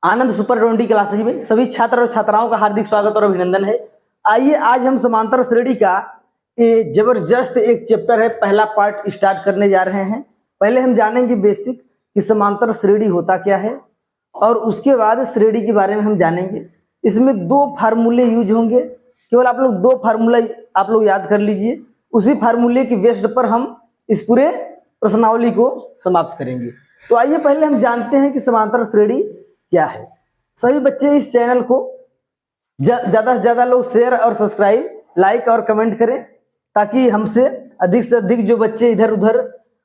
आनंद super 20 classes में सभी छात्र और छात्राओं का हार्दिक स्वागत और अभिनंदन है। आइए आज हम समांतर श्रेणी का ये जबरदस्त एक चैप्टर है, पहला पार्ट स्टार्ट करने जा रहे हैं। पहले हम जानेंगे बेसिक कि समांतर श्रेणी होता क्या है और उसके बाद श्रेणी के बारे में हम जानेंगे। इसमें दो फार्मूले यूज होंगे, केवल आप लोग दो फार्मूला आप लोग याद कर लीजिए। उसी फार्मूले की बेस्ड पर हम इस पूरे प्रश्नावली को समाप्त करेंगे। तो आइए पहले हम जानते हैं कि समांतर श्रेणी क्या है। सभी बच्चे इस चैनल को ज़्यादा से ज़्यादा लोग शेयर और सब्सक्राइब, लाइक और कमेंट करें ताकि हमसे से अधिक जो बच्चे इधर उधर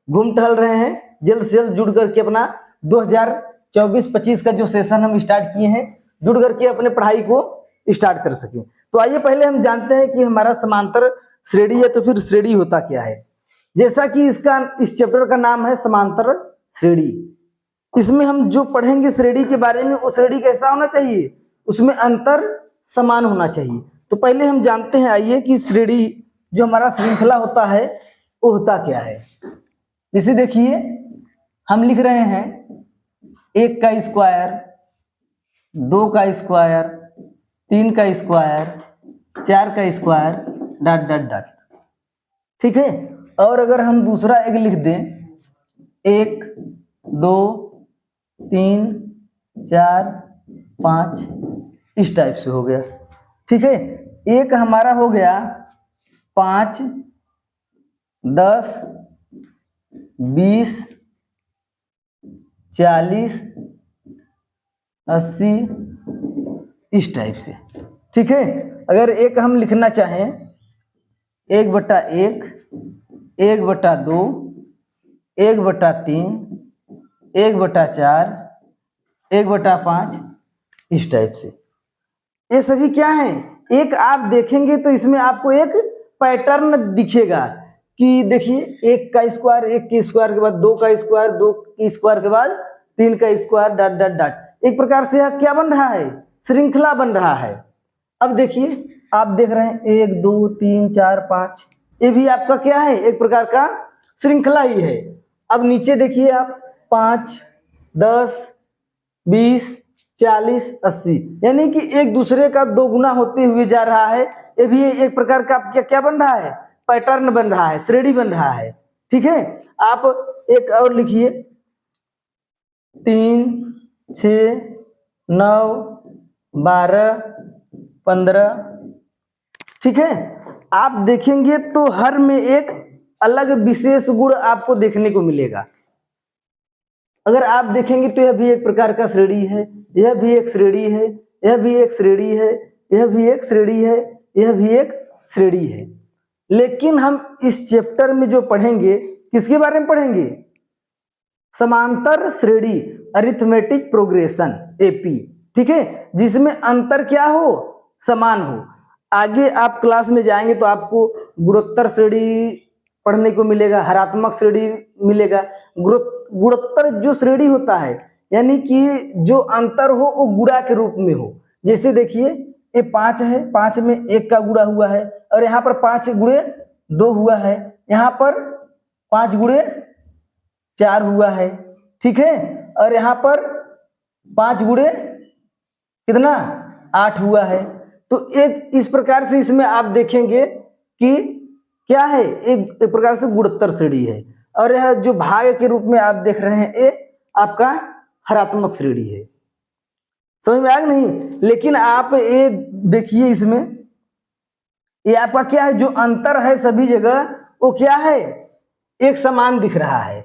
घूम टहल रहे हैं जल्द से जल्द जुड़ करके अपना 2024-25 का जो सेशन हम स्टार्ट किए हैं जुड़ करके अपने पढ़ाई को स्टार्ट कर सकें। तो आइए पहले हम जानते हैं कि हमारा समांतर श्रेणी है, तो फिर श्रेणी होता क्या है। जैसा कि इस चैप्टर का नाम है समांतर श्रेणी। इसमें हम जो पढ़ेंगे श्रेणी के बारे में, वो श्रेणी कैसा होना चाहिए, उसमें अंतर समान होना चाहिए। तो पहले हम जानते हैं आइए कि श्रेणी जो हमारा श्रृंखला होता है वो होता क्या है। जैसे देखिए हम लिख रहे हैं 1 का स्क्वायर, 2 का स्क्वायर, 3 का स्क्वायर, 4 का स्क्वायर, डॉट डॉट डॉट, ठीक है। और अगर हम दूसरा एक लिख दें 1, 2, 3, 4, 5, इस टाइप से हो गया, ठीक है। एक हमारा हो गया 5, 10, 20, 40, 80, इस टाइप से, ठीक है। अगर एक हम लिखना चाहें 1/1, 1/2, 1/3, 1/4, 1/5, इस टाइप से। ये सभी क्या है, एक आप देखेंगे तो इसमें आपको एक पैटर्न दिखेगा कि देखिए 1 का स्क्वायर, 1 के स्क्वायर के बाद 2 का स्क्वायर, 2 के स्क्वायर के बाद 3 का स्क्वायर, डॉट डॉट डॉट। एक प्रकार से यह क्या बन रहा है, श्रृंखला बन रहा है। अब देखिए आप देख रहे हैं 1, 2, 3, 4, 5, ये भी आपका क्या है, एक प्रकार का श्रृंखला ही है। अब नीचे देखिए आप 5, 10, 20, 40, 80, यानी कि एक दूसरे का 2 गुना होते हुए जा रहा है। ये भी एक प्रकार का क्या बन रहा है, पैटर्न बन रहा है, श्रेणी बन रहा है, ठीक है। आप एक और लिखिए 3, 6, 9, 12, 15, ठीक है। आप देखेंगे तो हर में एक अलग विशेष गुण आपको देखने को मिलेगा। अगर आप देखेंगे तो यह भी एक प्रकार का श्रेणी है, यह भी एक श्रेणी है, यह भी एक श्रेणी है, यह भी एक श्रेणी है, यह भी एक श्रेणी है। लेकिन हम इस चैप्टर में जो पढ़ेंगे किसके बारे में पढ़ेंगे, समांतर श्रेणी, अरिथमेटिक प्रोग्रेशन एपी, ठीक है, जिसमें अंतर क्या हो, समान हो। आगे आप क्लास में जाएंगे तो आपको गुणोत्तर श्रेणी पढ़ने को मिलेगा, हरात्मक श्रेणी मिलेगा। गुणोत्तर जो श्रेणी होता है यानी कि जो अंतर हो वो गुणा के रूप में हो। जैसे देखिए ये 5 है, 5 में 1 का गुणा हुआ है और यहाँ पर 5 गुणे 2 हुआ है, यहाँ पर 5 गुणे 4 हुआ है, ठीक है। और यहाँ पर 5 गुणे कितना 8 हुआ है। तो एक इस प्रकार से इसमें आप देखेंगे कि क्या है, एक प्रकार से गुणोत्तर श्रेणी है। और यह जो भाग के रूप में आप देख रहे हैं ये आपका हरात्मक श्रेणी है। समझ में आया नहीं। लेकिन आप ये देखिए इसमें ये आपका क्या है, जो अंतर है सभी जगह वो क्या है, एक समान दिख रहा है।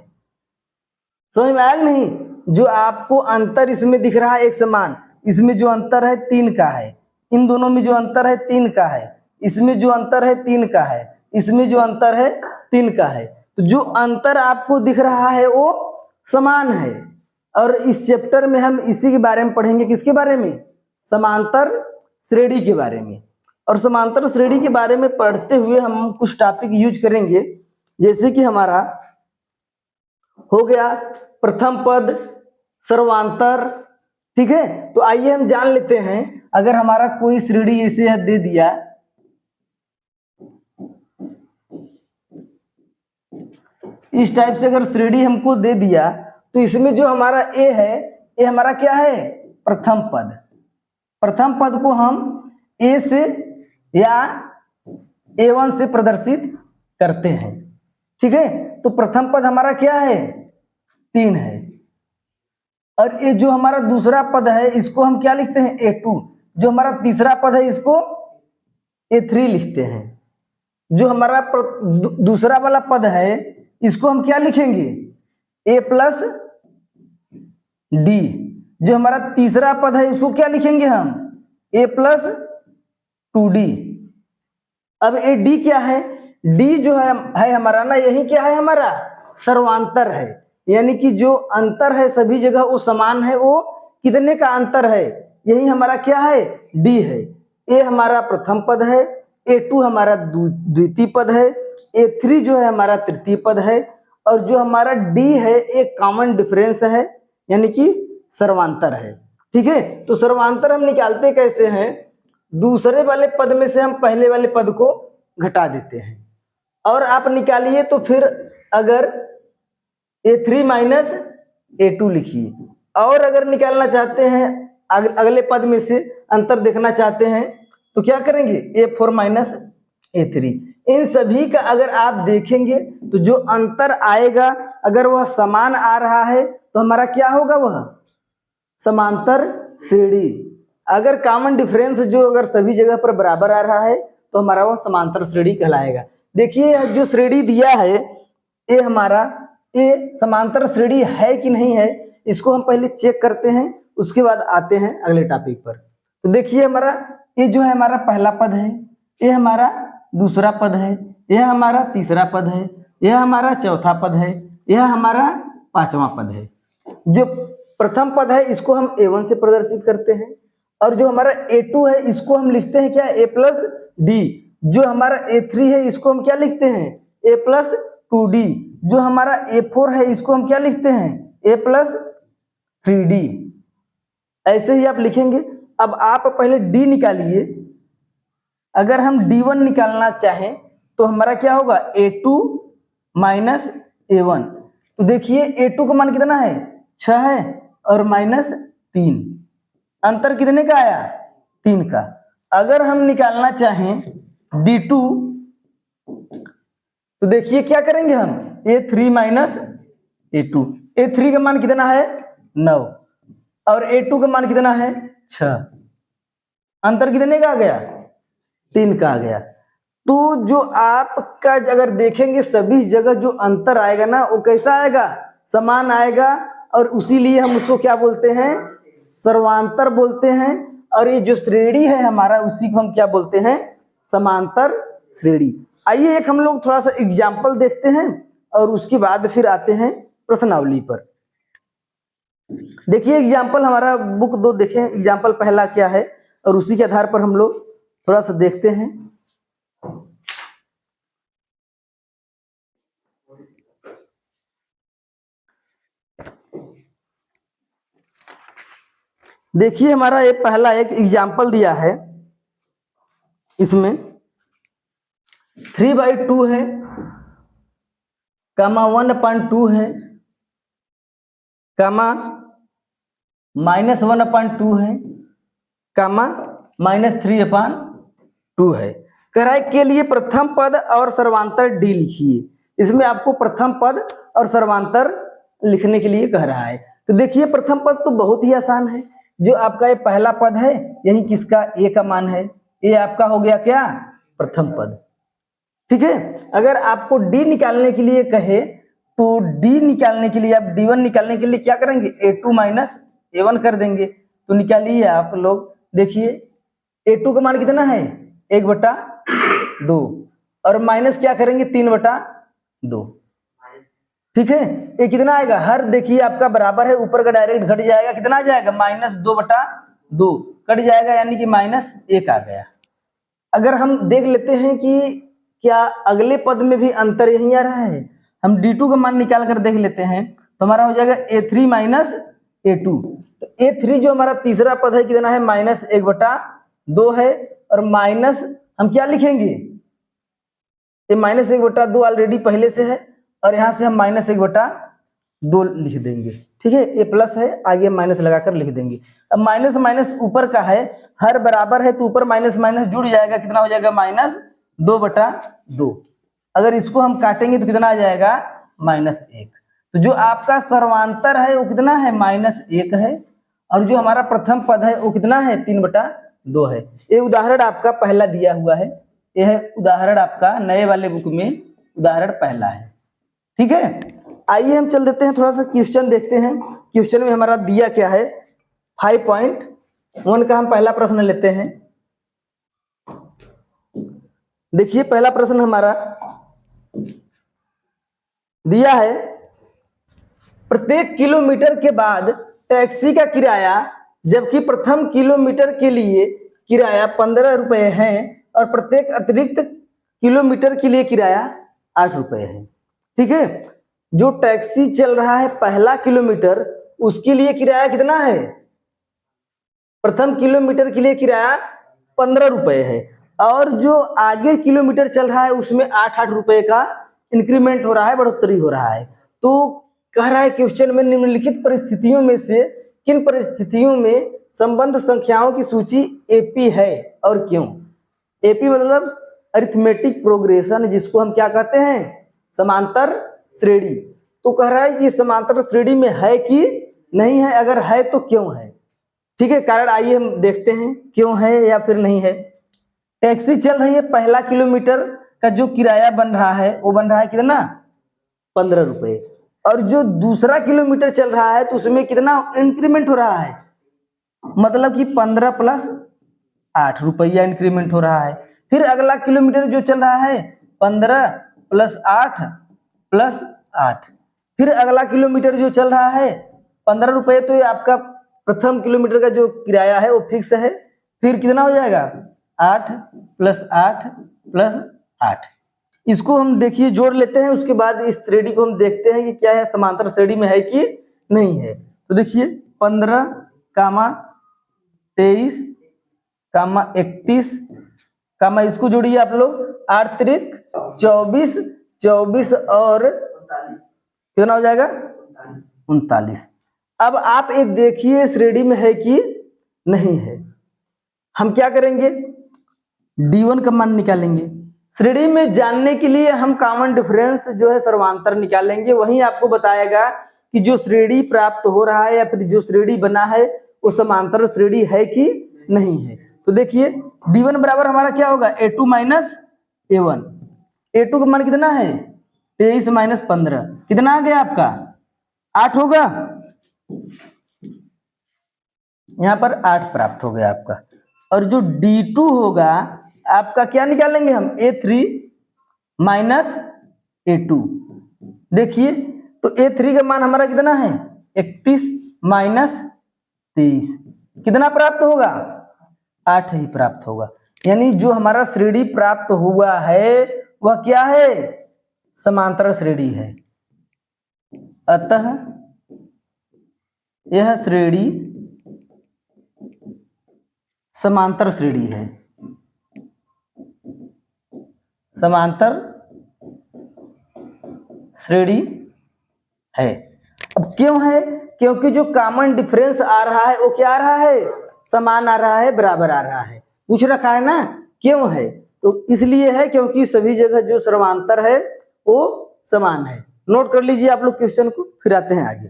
समझ में आया नहीं। जो आपको अंतर इसमें दिख रहा है एक समान, इसमें जो अंतर है 3 का है, इन दोनों में जो अंतर है 3 का है, इसमें जो अंतर है 3 का है, इसमें जो अंतर है 3 का है। तो जो अंतर आपको दिख रहा है वो समान है। और इस चैप्टर में हम इसी के बारे में पढ़ेंगे, किसके बारे में, समांतर श्रेणी के बारे में। और समांतर श्रेणी के बारे में पढ़ते हुए हम कुछ टॉपिक यूज करेंगे। जैसे कि हमारा हो गया प्रथम पद, सर्वांतर, ठीक है। तो आइए हम जान लेते हैं, अगर हमारा कोई श्रेणी ऐसे दे दिया, इस टाइप से अगर श्रेणी हमको दे दिया तो इसमें जो हमारा ए है ये हमारा क्या है, प्रथम पद को हम ए से या A1 से प्रदर्शित करते हैं। ठीक है, तो प्रथम पद हमारा क्या है, 3 है। और ये जो हमारा दूसरा पद है इसको हम क्या लिखते हैं, A2। जो हमारा तीसरा पद है इसको A3 लिखते हैं। जो हमारा दूसरा वाला पद है इसको हम क्या लिखेंगे, A प्लस डी। जो हमारा तीसरा पद है इसको क्या लिखेंगे हम, A प्लस 2D। अब ये डी क्या है, डी जो है हमारा ना, यही क्या है, हमारा सर्वांतर है। यानी कि जो अंतर है सभी जगह वो समान है, वो कितने का अंतर है, यही हमारा क्या है, डी है। ए हमारा प्रथम पद है, A2 हमारा द्वितीय पद है, A3 जो है हमारा तृतीय पद है, और जो हमारा डी है एक कॉमन डिफरेंस है, यानी कि सर्वांतर है। ठीक है, तो सर्वांतर हम निकालते कैसे हैं, दूसरे वाले पद में से हम पहले वाले पद को घटा देते हैं। और आप निकालिए तो फिर अगर A3 माइनस A2 लिखिए, और अगर निकालना चाहते हैं अगले पद में से अंतर देखना चाहते हैं तो क्या करेंगे, A4 माइनस A3। इन सभी का अगर आप देखेंगे तो जो अंतर आएगा अगर वह समान आ रहा है तो हमारा क्या होगा, वह समांतर श्रेणी। अगर कॉमन डिफरेंस जो अगर सभी जगह पर बराबर आ रहा है तो हमारा वह समांतर श्रेणी कहलाएगा। देखिए जो श्रेणी दिया है ये हमारा, ये समांतर श्रेणी है कि नहीं है, इसको हम पहले चेक करते हैं, उसके बाद आते हैं अगले टॉपिक पर। तो देखिए हमारा ये जो है हमारा पहला पद है, ये हमारा दूसरा पद है, यह हमारा तीसरा पद है, यह हमारा चौथा पद है, यह हमारा पांचवा पद है। जो प्रथम पद है इसको हम A1 से प्रदर्शित करते हैं, और जो हमारा A2 है इसको हम लिखते हैं क्या, A प्लस डी। जो हमारा A3 है इसको हम क्या लिखते हैं, A प्लस 2D। जो हमारा A4 है इसको हम क्या लिखते हैं, A प्लस 3D। ऐसे ही आप लिखेंगे। अब आप पहले D निकालिए। अगर हम D1 निकालना चाहें तो हमारा क्या होगा, A2 माइनस A1। तो देखिए A2 का मान कितना है, 6 है, और माइनस 3, अंतर कितने का आया, 3 का। अगर हम निकालना चाहें D2 तो देखिए क्या करेंगे हम, A3 माइनस A2। A3 का मान कितना है, 9, और A2 का मान कितना है, 6। अंतर कितने का आ गया, 3 का आ गया। तो जो आपका अगर देखेंगे सभी जगह जो अंतर आएगा ना वो कैसा आएगा, समान आएगा, और उसी लिए हम उसको क्या बोलते हैं, सर्वांतर बोलते हैं। और ये जो श्रेणी है हमारा उसी को हम क्या बोलते हैं, समांतर श्रेणी। आइए एक हम लोग थोड़ा सा एग्जाम्पल देखते हैं और उसके बाद फिर आते हैं प्रश्नावली पर। देखिए एग्जाम्पल हमारा बुक 2 देखें, एग्जाम्पल पहला क्या है, और उसी के आधार पर हम लोग थोड़ा सा देखते हैं। देखिए हमारा ये पहला एक एग्जाम्पल दिया है, इसमें 3/2 है, कामा 1/2 है, कामा -1/2 है, कामा -3/2 है। कह रहा है के लिए प्रथम पद और सर्वांतर डी लिखिए। इसमें आपको प्रथम पद और सर्वांतर लिखने के लिए कह रहा है। तो देखिए प्रथम पद तो बहुत ही आसान है। जो आपका ये पहला पद है यही किसका, ए का मान है, ये आपका हो गया क्या, प्रथम पद। ठीक है, अगर आपको डी निकालने के लिए कहे तो डी निकालने के लिए आप D1 निकालने के लिए क्या करेंगे, A2 माइनस A1 कर देंगे। तो निकालिए आप लोग। देखिए A2 का मान कितना है, 1/2, और माइनस क्या करेंगे, 3/2। ठीक है, ये कितना आएगा, हर देखिए आपका बराबर है, ऊपर का डायरेक्ट घट जाएगा, कितना आ जाएगा, -2/2 कट जाएगा, यानी कि -1 आ गया। अगर हम देख लेते हैं कि क्या अगले पद में भी अंतर यही आ रहा है, हम D2 का मान निकाल कर देख लेते हैं तो हमारा हो जाएगा A3 माइनस A2। तो A3 जो हमारा तीसरा पद है कितना है, -1/2 है, और माइनस हम क्या लिखेंगे, ये -1/2 ऑलरेडी पहले से है, और यहाँ से हम -1/2 2 लिख देंगे। ठीक है, ए प्लस है, आगे माइनस लगाकर लिख देंगे। अब माइनस माइनस ऊपर का है, हर बराबर है तो ऊपर माइनस माइनस जुड़ जाएगा, कितना हो जाएगा -2/2। अगर इसको हम काटेंगे तो कितना आ जाएगा -1। तो जो आपका सर्वांतर है वो कितना है -1 है, और जो हमारा प्रथम पद है वो कितना है 3/2 है। ये उदाहरण आपका पहला दिया हुआ है, यह है उदाहरण आपका नए वाले बुक में उदाहरण पहला है। ठीक है, आइए हम चल देते हैं, थोड़ा सा क्वेश्चन देखते हैं। क्वेश्चन में हमारा दिया क्या है, 5.1 का हम पहला प्रश्न लेते हैं। देखिए पहला प्रश्न हमारा दिया है, प्रत्येक किलोमीटर के बाद टैक्सी का किराया जबकि प्रथम किलोमीटर के लिए किराया 15 रुपए है और प्रत्येक अतिरिक्त किलोमीटर के लिए किराया 8 रुपए है। ठीक है, जो टैक्सी चल रहा है पहला किलोमीटर उसके लिए किराया कितना है, प्रथम किलोमीटर के लिए किराया 15 रुपए है, और जो आगे किलोमीटर चल रहा है उसमें 8-8 रुपए का इंक्रीमेंट हो रहा है, बढ़ोतरी हो रहा है। तो कह रहा है क्वेश्चन में निम्नलिखित परिस्थितियों में से किन परिस्थितियों में संबंध संख्याओं की सूची एपी है और क्यों। एपी मतलब अरिथमेटिक प्रोग्रेशन, जिसको हम क्या कहते हैं, समांतर श्रेणी। तो कह रहा है कि समांतर श्रेणी में है कि नहीं है, अगर है तो क्यों है। ठीक है, कारण आइए हम देखते हैं क्यों है या फिर नहीं है। टैक्सी चल रही है, पहला किलोमीटर का जो किराया बन रहा है वो बन रहा है कितना 15 रुपए, और जो दूसरा किलोमीटर चल रहा है तो उसमें कितना इंक्रीमेंट हो रहा है, मतलब कि 15 + 8 रुपया इंक्रीमेंट हो रहा है। फिर अगला किलोमीटर जो चल रहा है 15 + 8 + 8, फिर अगला किलोमीटर जो चल रहा है 15 रुपये, तो ये आपका प्रथम किलोमीटर का जो किराया है वो फिक्स है। फिर कितना हो जाएगा 8 + 8 + 8। इसको हम देखिए जोड़ लेते हैं, उसके बाद इस श्रेणी को हम देखते हैं कि क्या है, समांतर श्रेणी में है कि नहीं है। तो देखिए 15, 23, 31, इसको जोड़िए आप लोग, 8 त्रिक 24, 24 और कितना हो जाएगा 39। अब आप एक देखिए श्रेणी में है कि नहीं है। हम क्या करेंगे, D1 का मान निकालेंगे। श्रेणी में जानने के लिए हम कॉमन डिफरेंस जो है सर्वांतर निकालेंगे, वहीं आपको बताएगा कि जो श्रेणी प्राप्त हो रहा है या फिर जो श्रेणी बना है वो समांतर श्रेणी है कि नहीं है। तो देखिए D1 बराबर हमारा क्या होगा, A2 - A1। A2 का मान कितना है 23 - 15, कितना आ गया आपका 8 होगा, यहाँ पर 8 प्राप्त हो गया आपका। और जो D2 होगा आपका क्या निकालेंगे हम, A3 - A2। देखिए तो A3 का मान हमारा कितना है 31 - 23, कितना प्राप्त होगा 8 ही प्राप्त होगा। यानी जो हमारा श्रेणी प्राप्त हुआ है वह क्या है, समांतर श्रेणी है। अतः यह श्रेणी समांतर श्रेणी है, समांतर श्रेणी है। अब क्यों है, क्योंकि जो कॉमन डिफरेंस आ रहा है वो क्या आ रहा है, समान आ रहा है, बराबर आ रहा है। पूछ रखा है ना क्यों है, तो इसलिए है क्योंकि सभी जगह जो सर्वांतर है वो समान है। नोट कर लीजिए आप लोग क्वेश्चन को, फिर आते हैं आगे।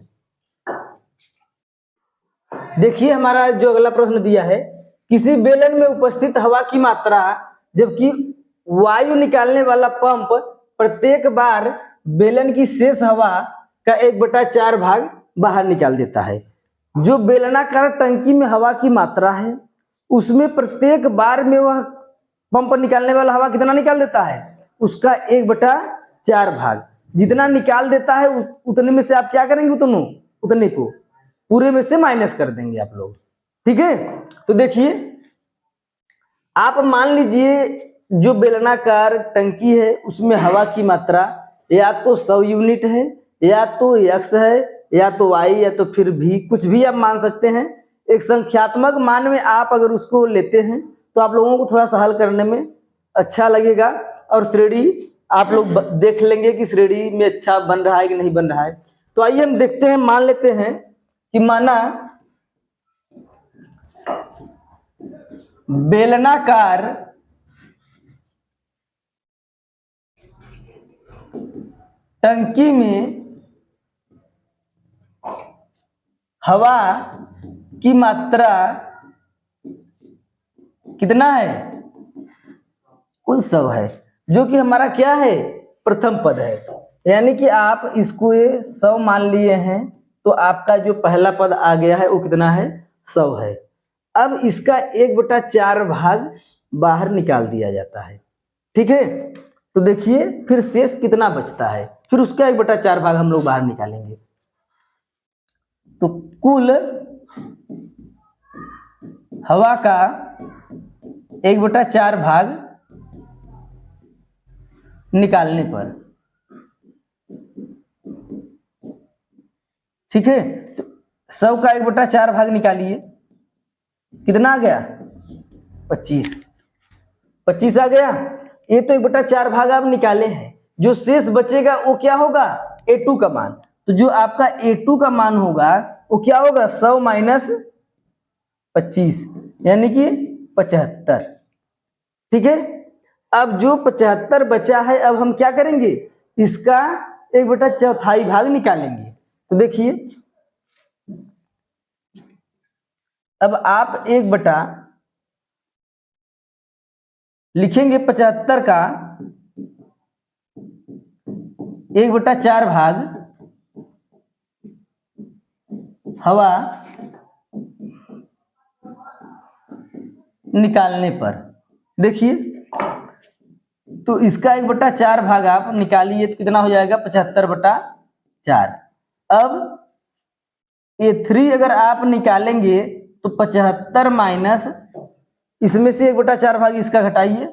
देखिए हमारा जो अगला प्रश्न दिया है, किसी बेलन में उपस्थित हवा की मात्रा जबकि वायु निकालने वाला पंप प्रत्येक बार बेलन की शेष हवा का 1/4 भाग बाहर निकाल देता है। जो बेलनाकार टंकी में हवा की मात्रा है उसमें प्रत्येक बार में वह पंप निकालने वाला हवा कितना निकाल देता है, उसका 1/4 भाग। जितना निकाल देता है उतने में से आप क्या करेंगे, उतने को पूरे में से माइनस कर देंगे आप लोग। ठीक है, तो देखिए आप मान लीजिए जो बेलनाकार टंकी है उसमें हवा की मात्रा या तो 100 यूनिट है, या तो x है, या तो y, या तो फिर भी कुछ भी आप मान सकते हैं। एक संख्यात्मक मान में आप अगर उसको लेते हैं तो आप लोगों को थोड़ा सा हल करने में अच्छा लगेगा, और श्रेणी आप लोग देख लेंगे कि श्रेणी में अच्छा बन रहा है कि नहीं बन रहा है। तो आइए हम देखते हैं, मान लेते हैं कि माना बेलनाकार टंकी में हवा की मात्रा कितना है, कुल 100 है, जो कि हमारा क्या है, प्रथम पद है। यानी कि आप इसको 100 मान लिए हैं, तो आपका जो पहला पद आ गया है वो कितना है, 100 है। अब इसका 1/4 भाग बाहर निकाल दिया जाता है, ठीक है। तो देखिए फिर शेष कितना बचता है, फिर उसका 1/4 भाग हम लोग बाहर निकालेंगे। तो कुल हवा का 1/4 भाग निकालने पर, ठीक है, तो 100 का 1/4 भाग निकालिए, कितना आ गया, 25 आ गया। ये तो 1/4 भाग आप निकाले हैं, जो शेष बचेगा वो क्या होगा, A2 का मान। तो जो आपका A2 का मान होगा वो क्या होगा, 100 माइनस 25 यानी कि 75, ठीक है। अब जो 75 बचा है, अब हम क्या करेंगे, इसका 1/4 भाग निकालेंगे। तो देखिए अब आप 1 लिखेंगे 75 का 1/4 भाग हवा निकालने पर। देखिए तो इसका 1/4 भाग आप निकालिए तो कितना हो जाएगा, 75/4। अब A3 अगर आप निकालेंगे तो 75 माइनस इसमें से 1/4 भाग इसका घटाइए,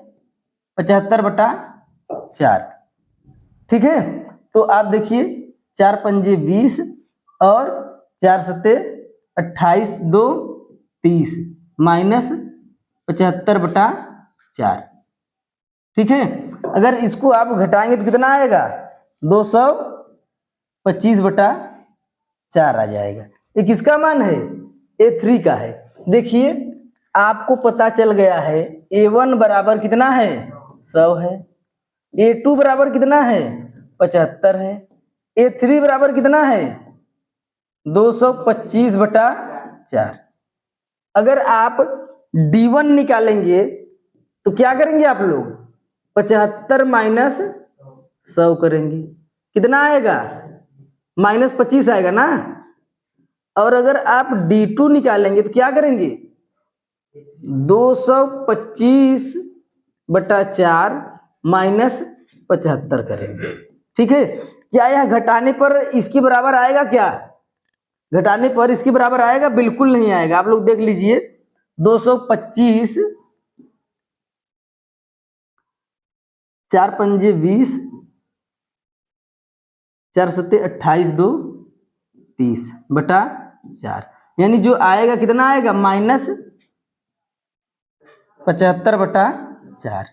75/4, ठीक है। तो आप देखिए 4 पंजे 20 और 4 सत्ते 28, 2 30 माइनस 75/4, ठीक है। अगर इसको आप घटाएंगे तो कितना आएगा, 225/4 आ जाएगा। ये किसका मान है, A3 का है। देखिए आपको पता चल गया है A1 बराबर कितना है, 100 है, A2 बराबर कितना है, 75 है, A3 बराबर कितना है, 225/4। अगर आप D1 निकालेंगे तो क्या करेंगे आप लोग, 75 माइनस 100 करेंगे, कितना आएगा, -25 आएगा ना। और अगर आप D2 निकालेंगे तो क्या करेंगे, 225/4 माइनस 75 करेंगे, ठीक है। क्या यह घटाने पर इसके बराबर आएगा, क्या घटाने पर इसके बराबर आएगा, बिल्कुल नहीं आएगा। आप लोग देख लीजिए 225, 4 पंजे 20, 4 सत्ते 28, 2 30/4, यानी जो आएगा कितना आएगा, -75/4।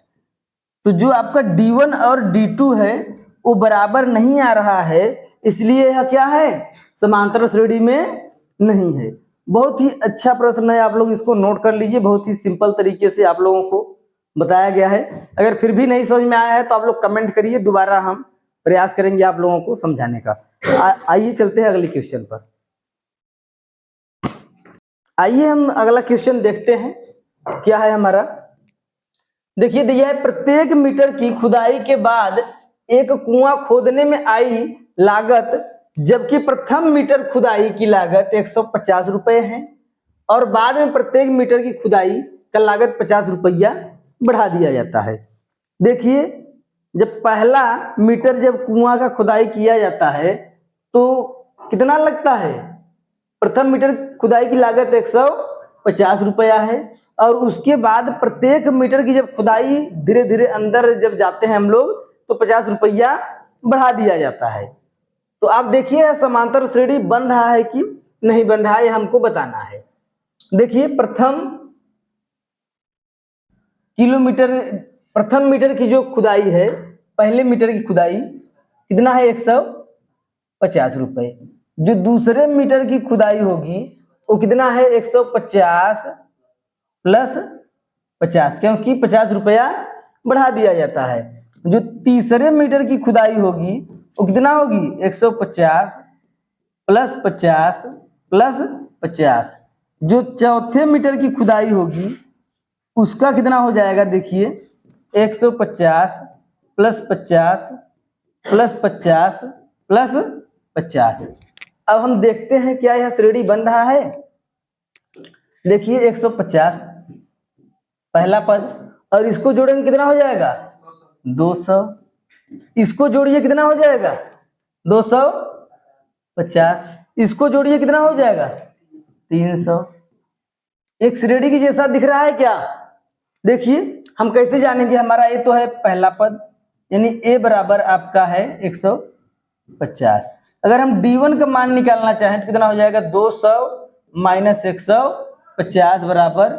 तो जो आपका D1 और D2 है वो बराबर नहीं आ रहा है, इसलिए यह क्या है, समांतर श्रेणी में नहीं है। बहुत ही अच्छा प्रश्न है, आप लोग इसको नोट कर लीजिए, बहुत ही सिंपल तरीके से आप लोगों को बताया गया है। अगर फिर भी नहीं समझ में आया है तो आप लोग कमेंट करिए, दोबारा हम प्रयास करेंगे आप लोगों को समझाने का। आइए चलते हैं अगले क्वेश्चन पर। आइए हम अगला क्वेश्चन देखते हैं क्या है हमारा। देखिए दिया है, प्रत्येक मीटर की खुदाई के बाद एक कुआं खोदने में आई लागत, जबकि प्रथम मीटर खुदाई की लागत 150 रुपए है और बाद में प्रत्येक मीटर की खुदाई का लागत 50 रुपया बढ़ा दिया जाता है। देखिए जब पहला मीटर जब कुआं का खुदाई किया जाता है तो कितना लगता है, प्रथम मीटर खुदाई की लागत 150 रुपया है और उसके बाद प्रत्येक मीटर की जब खुदाई धीरे धीरे अंदर जब जाते हैं हम लोग तो 50 रुपया बढ़ा दिया जाता है। तो आप देखिए समांतर श्रेणी बन रहा है कि नहीं बन रहा है, ये हमको बताना है। देखिए प्रथम मीटर की जो खुदाई है, पहले मीटर की खुदाई कितना है, 150 50 रुपए। जो दूसरे मीटर की खुदाई होगी वो कितना है 150 प्लस 50, क्योंकि 50 रुपया बढ़ा दिया जाता है। जो तीसरे मीटर की खुदाई होगी वो कितना होगी 150 प्लस 50 प्लस 50। जो चौथे मीटर की खुदाई होगी उसका कितना हो जाएगा, देखिए 150 प्लस 50 प्लस 50 प्लस 50। अब हम देखते हैं क्या यह श्रेणी बन रहा है। देखिए 150 पहला पद, और इसको जोड़ेंगे कितना हो जाएगा 200। इसको जोड़िए कितना हो जाएगा 250। इसको जोड़िए कितना हो जाएगा 300। एक श्रेणी की जैसा दिख रहा है क्या। देखिए हम कैसे जानेंगे, हमारा ए तो है पहला पद, यानी ए बराबर आपका है 150। अगर हम D1 का मान निकालना चाहें तो कितना हो जाएगा 200 माइनस 150 बराबर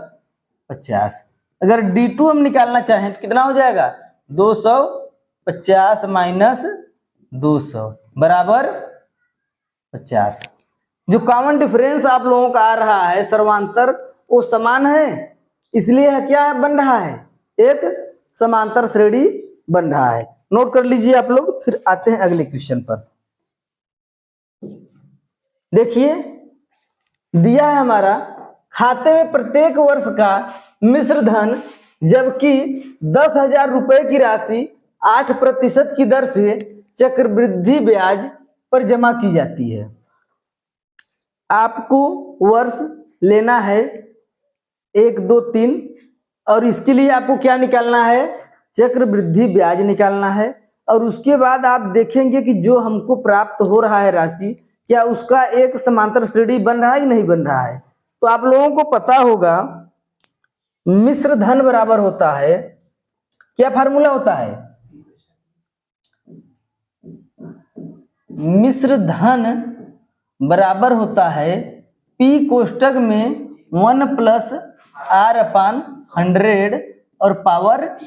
50। अगर D2 हम निकालना चाहें तो कितना हो जाएगा 250 माइनस 200 बराबर 50। जो कॉमन डिफरेंस आप लोगों का आ रहा है सर्वांतर वो समान है, इसलिए क्या बन रहा है एक समांतर श्रेणी बन रहा है। नोट कर लीजिए आप लोग। फिर आते हैं अगले क्वेश्चन पर। देखिए दिया है हमारा खाते में प्रत्येक वर्ष का मिश्र धन, जबकि 10,000 रुपए की राशि 8% की दर से चक्रवृद्धि ब्याज पर जमा की जाती है। आपको वर्ष लेना है 1, 2, 3 और इसके लिए आपको क्या निकालना है चक्रवृद्धि ब्याज निकालना है। और उसके बाद आप देखेंगे कि जो हमको प्राप्त हो रहा है राशि, क्या उसका एक समांतर श्रेणी बन रहा है कि नहीं बन रहा है। तो आप लोगों को पता होगा मिश्र धन बराबर होता है, क्या फार्मूला होता है, मिश्र धन बराबर होता है P कोष्टक में 1 प्लस R/100 और पावर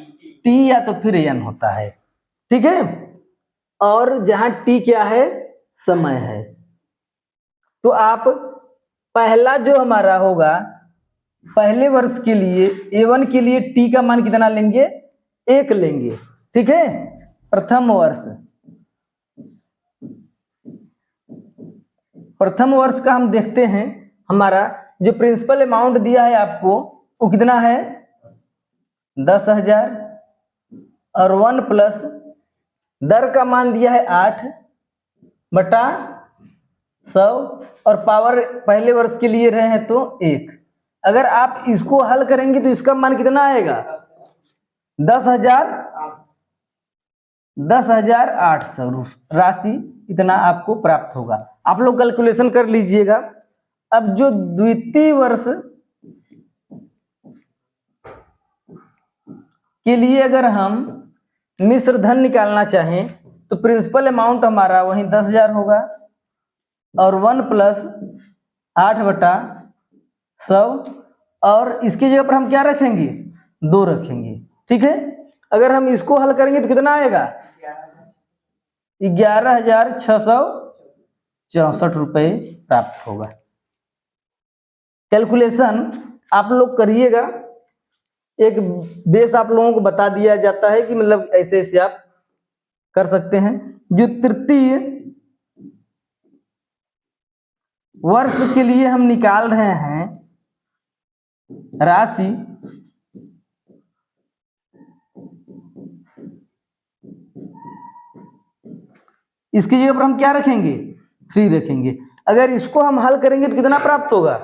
T या तो फिर N होता है, ठीक है। और जहां T क्या है समय है। तो आप पहला जो हमारा होगा पहले वर्ष के लिए A1 के लिए T का मान कितना लेंगे 1 लेंगे, ठीक है। प्रथम वर्ष का हम देखते हैं, हमारा जो प्रिंसिपल अमाउंट दिया है आपको वो कितना है 10,000 और 1 प्लस दर का मान दिया है 8/100 और पावर पहले वर्ष के लिए रहे हैं तो 1। अगर आप इसको हल करेंगे तो इसका मान कितना आएगा 10,800 राशि इतना आपको प्राप्त होगा। आप लोग कैलकुलेशन कर लीजिएगा। अब जो द्वितीय वर्ष के लिए अगर हम मिश्र धन निकालना चाहें तो प्रिंसिपल अमाउंट हमारा वही 10,000 होगा और 1 प्लस 8/100 और इसकी जगह पर हम क्या रखेंगे 2 रखेंगे, ठीक है। अगर हम इसको हल करेंगे तो कितना आएगा 11,664 रुपए प्राप्त होगा। कैलकुलेशन आप लोग करिएगा, एक बेस आप लोगों को बता दिया जाता है कि मतलब ऐसे ऐसे आप कर सकते हैं। जो तृतीय वर्ष के लिए हम निकाल रहे हैं राशि, इसकी जगह पर हम क्या रखेंगे 3 रखेंगे। अगर इसको हम हल करेंगे तो कितना प्राप्त होगा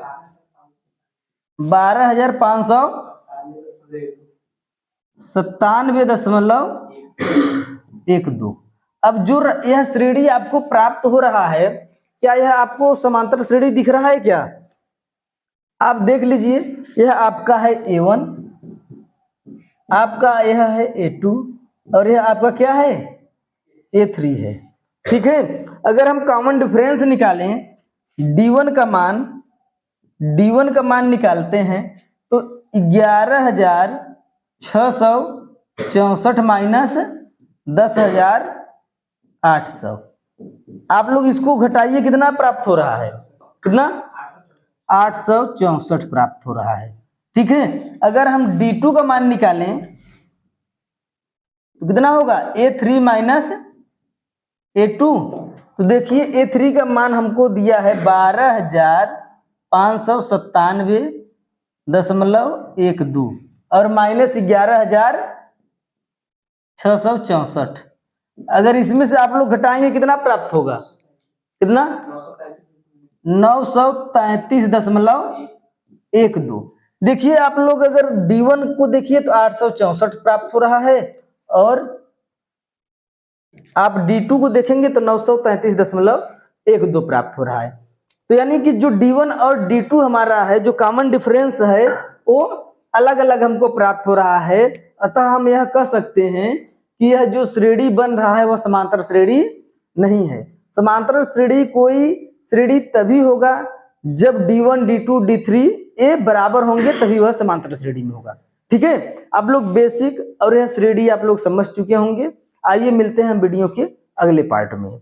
12,597.12। अब जो यह श्रेणी आपको प्राप्त हो रहा है, क्या यह आपको समांतर श्रेणी दिख रहा है क्या। आप देख लीजिए, यह आपका है A1, आपका यह है A2 और यह आपका क्या है A3 है, ठीक है। अगर हम कॉमन डिफरेंस निकालें D1 का मान निकालते हैं तो 11,664 माइनस 10,800 आप लोग इसको घटाइए, कितना प्राप्त हो रहा है, कितना 864 प्राप्त हो रहा है। ठीक है, अगर हम D2 का मान निकालें तो कितना होगा A3 माइनस A2। तो देखिए A3 का मान हमको दिया है 12,597.12 और माइनस 11,664। अगर इसमें से आप लोग घटाएंगे कितना प्राप्त होगा, कितना 933.12। देखिए आप लोग अगर D1 को देखिए तो 864 प्राप्त हो रहा है और आप D2 को देखेंगे तो 933.12 प्राप्त हो रहा है। तो यानी कि जो D1 और D2 हमारा है, जो कॉमन डिफरेंस है वो अलग अलग हमको प्राप्त हो रहा है। अतः हम यह कह सकते हैं कि यह जो श्रेणी बन रहा है वह समांतर श्रेणी नहीं है। समांतर श्रेणी कोई श्रेणी तभी होगा जब D1, D2, D3 ये बराबर होंगे, तभी वह समांतर श्रेणी में होगा। ठीक है, आप लोग बेसिक और यह श्रेणी आप लोग समझ चुके होंगे। आइए मिलते हैं वीडियो के अगले पार्ट में।